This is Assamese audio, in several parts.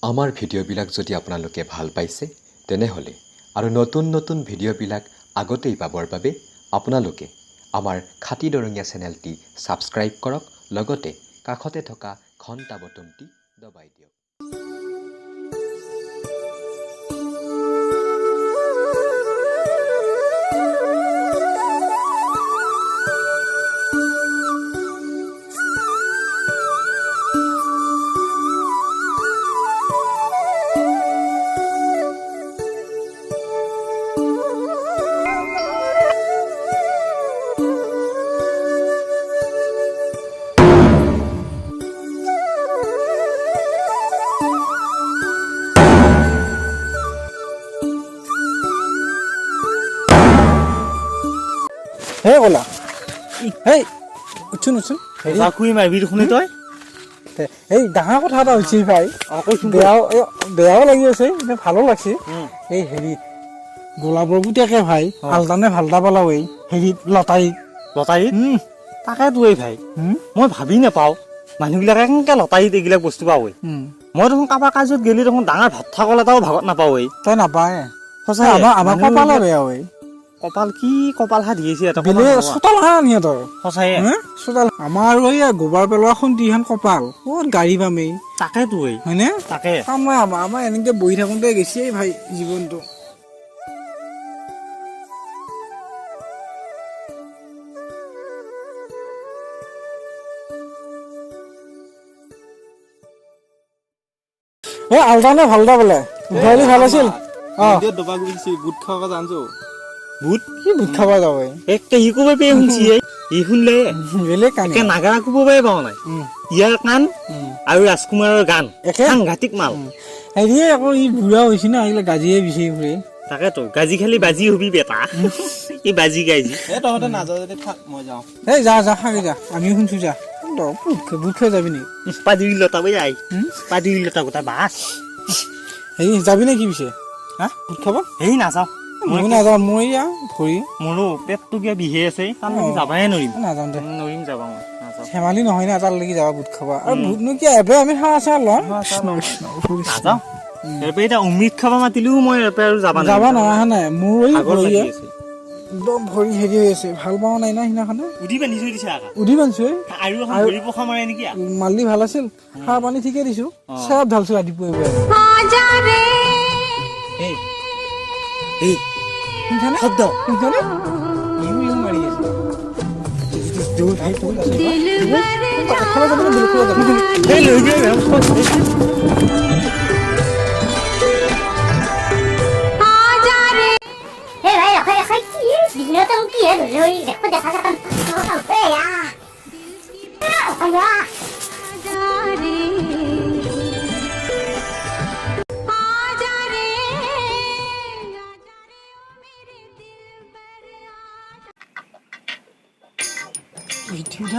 আমাৰ ভিডিঅ'বিলাক যদি আপোনালোকে ভাল পাইছে তেনেহ'লে আৰু নতুন ভিডিঅ'বিলাক আগতেই পাবৰ বাবে আপোনালোকে আমাৰ খাতি দৰঙীয়া চেনেলটি ছাবস্ক্ৰাইব কৰক লগতে কাষতে থকা ঘণ্টা বটনটি দবাই দিয়ক। হে বলা হেই উঠুন জাকুই মাৰিবি দেখোন তই এই ডাঙৰ কথা এটা হৈছে ভাই বেয়াও লাগি আছে ভালো লাগছে এই হেৰি গোলাপৰ গুটিয়াকে ভাই আলদানে ভালদা পালাও এই হেৰিত লটাৰীত তাকেতো এই ভাই মই ভাবি নাপাওঁ মানুহবিলাকে কেনেকে লটাৰীত এইবিলাক বস্তু পাওঁ মই দেখোন কাৰোবাৰ কাজত গেলি দেখোন ডাঙৰ ভাত থাকল এটাও ভাগত নাপাওঁ তই নাপায় সঁচাই আমাৰ কপালে বেয়া হয় কপাল কি কপাল হা দিয়েছি চোতাল হা নিহঁতৰ সঁচাই চোতাল আমাৰ এই গোবৰ পেলোৱা খুন্দিখন কপাল ক'ত গাড়ী পামেই তাকেতো হয়নে তাকে আমাৰ এনেকে বহি থাকোঁতে গেছি ভাই জীৱনটো আলদানে ভালদা বোলে ঘৰলি ভাল আছিল বুট খাব জানছো বুট কি বুট খাব যাব একটা ইকো পে শুনছি এই শুনলে বেলেগ কান একে নাগাৰা কুব পাই পাওঁ নাই ইয়াৰ কাণ আৰু ৰাজকুমাৰৰ গান সাংঘাতিক মাল হেৰি আকৌ ই বুঢ়া হৈছে না আহিলে গাজিয়ে বিচাৰি ফুৰে তাকেতো গাজি খালি বাজি হবি বেটা এই বাজি গাজি তহঁতে নাযাওঁ যদি থাক মই যাওঁ এই যা খাগে যা আমিও শুনছো যা বুট খাই যাবি নি পাদুৰি লতা বৈ আই পাদুৰি লতা গোটা বাছ হেৰি যাবি নে কি পিছে হা বুট খাব হেৰি নাযাওঁ মই নাযাওঁ মই ভৰি মোৰো পেটটো কিয় বিহে আছে তালৈকে যাবাহে নোৱাৰিম নাযাওঁ দে নোৱাৰিম যাব মই নাযাওঁ ধেমালি নহয় না তালৈকে যাবা বুট খাবা আৰু বুটনো কি এবে আমি খাওঁ আছে ল'ম নাযাওঁ এৰপে এতিয়া অমৃত খাব মাতিলেও মই এৰপে আৰু যাব নোৱাৰা নাই মোৰ এই ভৰি আছে একদম ভৰি হেৰি হৈ আছে ভাল পাওঁ নাই না সিদিনাখনে উঠি বান্ধি থৈ দিছে উঠি বান্ধিছো আৰু ভৰি পখা মাৰে নেকি মাল্লি ভাল আছিল সাৰ পানী ঠিকে দিছো চব ঢালছো ৰাতিপুৱাই শব্দ মাৰি আছে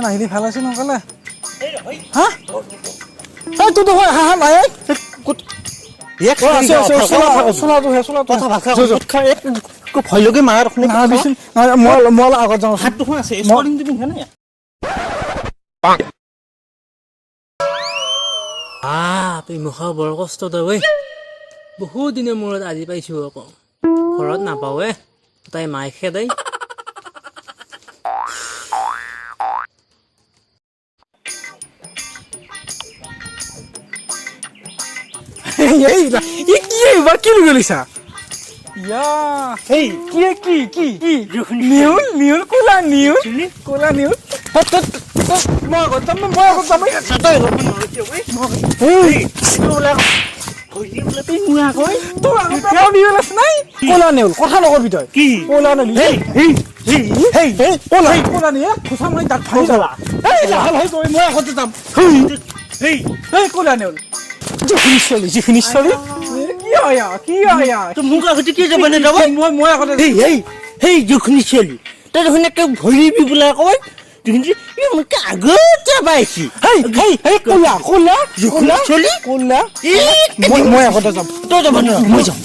নাহিলে ভাল আছে নকলে হা তোৰ নাই ভয়লকে মাৰ মই আগত যাওঁ হাত দুখন আছে মুখা বৰ কষ্ট তই বহুত দিনৰ মূৰত আজি পাইছো আকৌ ঘৰত নাপাৱে তাই মাই খেদাই কি গলিছা নিউল কোলা নিউল মই আগত কোলা নেউল কথা নকবি তই কি কোলা নেউল কোলা নিয়ে খোচা মাৰি দাঁত ফালি যাবা মই আগতে যাম কোলা নেউল যিখিনি চলি কি মোক আগতে কি যাব মই আগতে সেই যিখিনি চলি তই দেখোন একে ভৰিবি বোলে কয় আগতে পাইছি মই আগতে যাম তই যাব নোৱাৰো মই যাম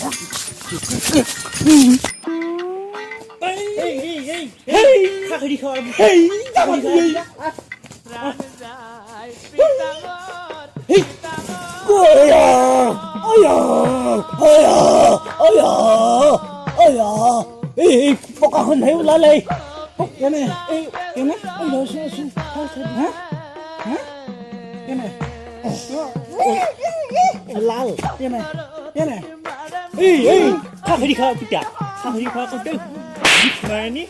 Hey! এই পকাখন হে ওলালে কেনে কেনে হা হা কেনে লাল কেনে কেনে এই খাখৰি খা পিতা খাখৰি খা কতে নাইনি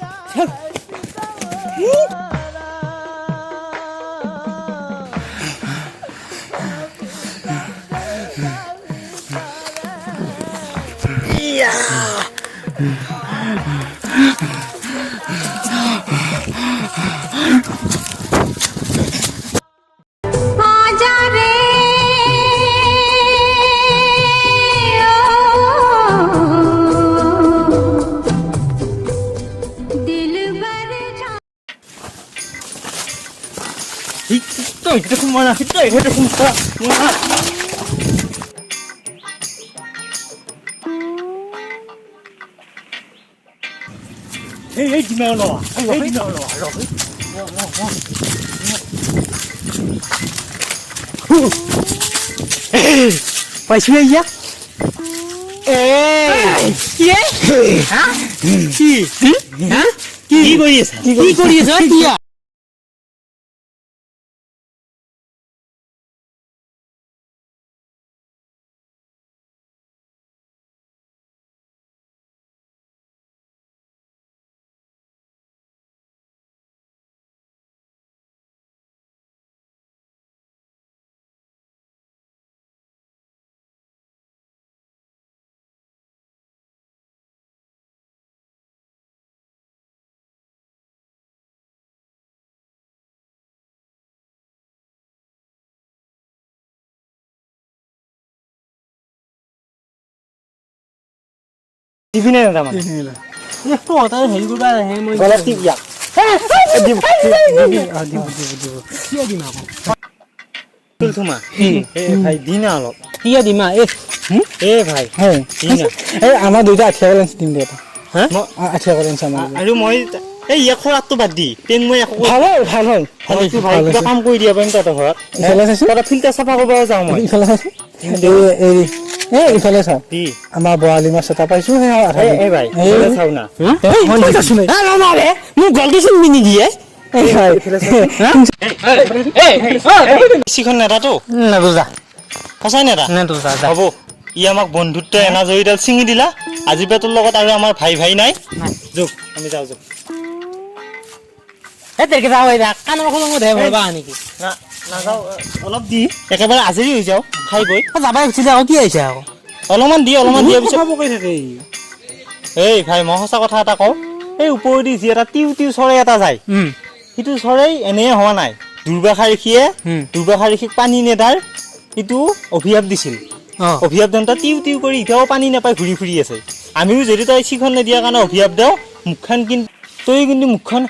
आजा रे दिल बर जा তই দেখোন মই নাছি তই হে দেখোন এই দিনা লৱা এই দিনা লৱা পাইছো ইয়া কি কৰি আছা কি কৰি আছ এতিয়া টিভি নাই না মানে একটু হঠাৎ হেৰি কৰিব আহে মই গলা টিপ ইয়া দিব কিয় দিম আকৌ তুল তোমা এ ভাই দিনা অলপ কিয় দিম এ ভাই হয় দিনা এই আমাৰ দুইটা আঠিয়া বেলেঞ্চ দিম দে এটা হা আঠিয়া বেলেঞ্চ আমাৰ আৰু মই এই ইয়া খৰাটো বাদ দি তেন মই একো ভাল হয় ভাল হয় ভালটো ভাই কিবা কাম কৰি দিয়া পাৰিম তহঁতৰ ঘৰত ইফালে চাইছো তহঁতৰ ফিল্টাৰ চাফা কৰিব যাওঁ মই ইফালে চাইছো ইফালে চাওঁ দি আমাৰ বৰালি মাছ এটা পাইছো সেই আধা এই ভাই এই চাওঁ না মোক গলটি চিনবি নেকি চিখন নেতাটো নেদোজা সঁচাই নেতা নেদোজা হ'ব ই আমাক বন্ধুত্ব এনাজৰীডাল ছিঙি দিলা আজি পে তোৰ লগত আৰু আমাৰ ভাই ভাই নাই যোগ আমি যাওঁ যোগ তেকে যাওঁ এই কাণৰ খলং ধে ভৰবা নেকি না নাযাওঁ অলপ দি একেবাৰে আজৰি হৈ যাওঁ খাই বৈ যাবাই উঠিলে আকৌ কি আহিছে আকৌ অলপমান দিয়াৰ পিছত পকাই থাকে এই ভাই মই সঁচা কথা এটা কওঁ এই ওপৰেদি যি এটা টিউ টিউ চৰাই এটা যায় সিটো চৰাই এনেই হোৱা নাই দুৰ্বাসা ঋষিক পানী নেদাৰ সিটো অভিশাপ দিছিল অভিশাপ দিওঁতে টিউ টিউ কৰি এতিয়াও পানী নাপাই ঘূৰি ফুৰি আছে আমিও যদি তই চিখন নিদিয়াৰ কাৰণে অভিশাপ দিওঁ মুখখন কিন্তু তই কিন্তু মুখখন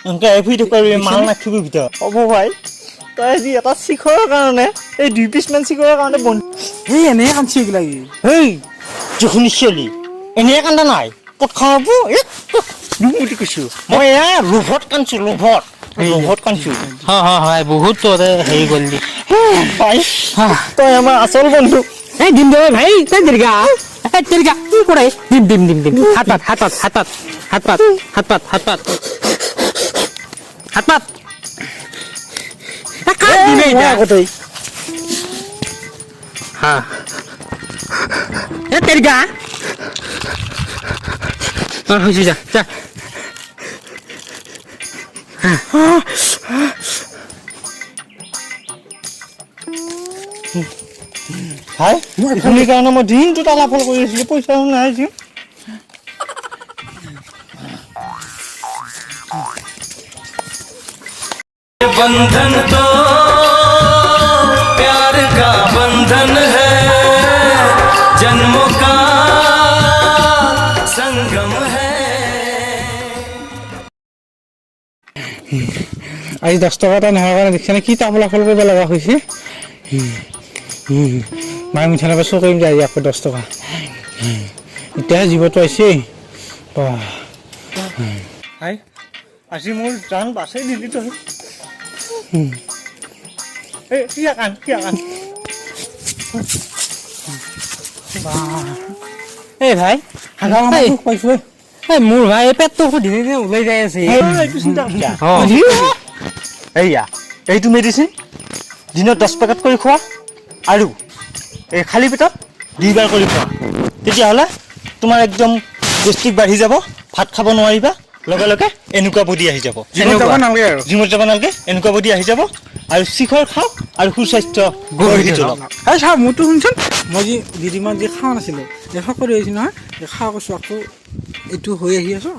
এনেকৈ ফুৰি থাকিব পাৰিবি মাল নাখিবি ভিতৰত হ'ব ভাই তই আজি এটা চিখৰৰ কাৰণে এই 2 পিচমান চিখৰৰ কাৰণে বন্ধু এই এনেহে কান্দছি এইগিলাকি হেই যখনি চলি এনেই কান্দা নাই ক'ত খাব দুমুটি কৈছো মই এয়া লোভত কান্দছো লোভত কান্দছো হয় বহুত তোৰে হেৰি কৰিলি ভাই তই আমাৰ আচল বন্ধু এই দিম দে ভাই তই দীৰ্ঘা কি কৰে দিম হাত পাত আগতেই তেৰিকা হৈছে যা ভাই এইখিনিৰ কাৰণে মই দিনটো তালাফল কৰি আছিলো পইচা নাই আজি बंधन तो प्यार का बंधन है जन्मों का संगम है আজি 10 টকা এটা নোহোৱাৰ কাৰণে দেখিছেনে কি তাফলাফল কৰিব লগা হৈছে মায়ে মিঠানে পাছত কৰিম যে আজি আকৌ 10 টকা এতিয়াহে জীৱটো আহিছে ভাই আজি মোৰ জান বাচাই দিলি তই এই কি আকান এই ভাই হাগা এই, সুখ পাইছো এই মোৰ ভাই এই পেটটো সুধি ওলাই যাই আছে এইটো চিন্তা কৰিছা এইয়া এইটো মেডিচিন দিনত 10 পেকেট কৰি খোৱা আৰু এই খালী পেটত 2 বাৰ কৰি খোৱা তেতিয়াহ'লে তোমাৰ একদম গেষ্ট্ৰিক বাঢ়ি যাব ভাত খাব নোৱাৰিবা লগে লগে এনেকুৱা বডি আহি যাব জিমত যাব নালাগে আৰু জিমত যাব নালাগে এনেকুৱা বডি আহি যাব আৰু শিখৰ খাওক আৰু সুস্বাস্থ্য গঢ়ি তোলক এই চাওঁ মোৰতো শুনচোন মই যি দুদিনমান যি খোৱা নাছিলোঁ দেখা কৰি আহিছোঁ নহয় খোৱা কৈছোঁ আকৌ এইটো হৈ আহি আছোঁ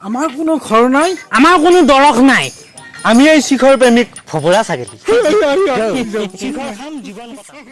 আমাৰ কোনো ঘৰ নাই আমাৰ কোনো দৰৱ নাই আমি এই শিখৰ প্ৰেমিক ভবৰা ছাগলী শিখৰ খাম জীৱন কটাম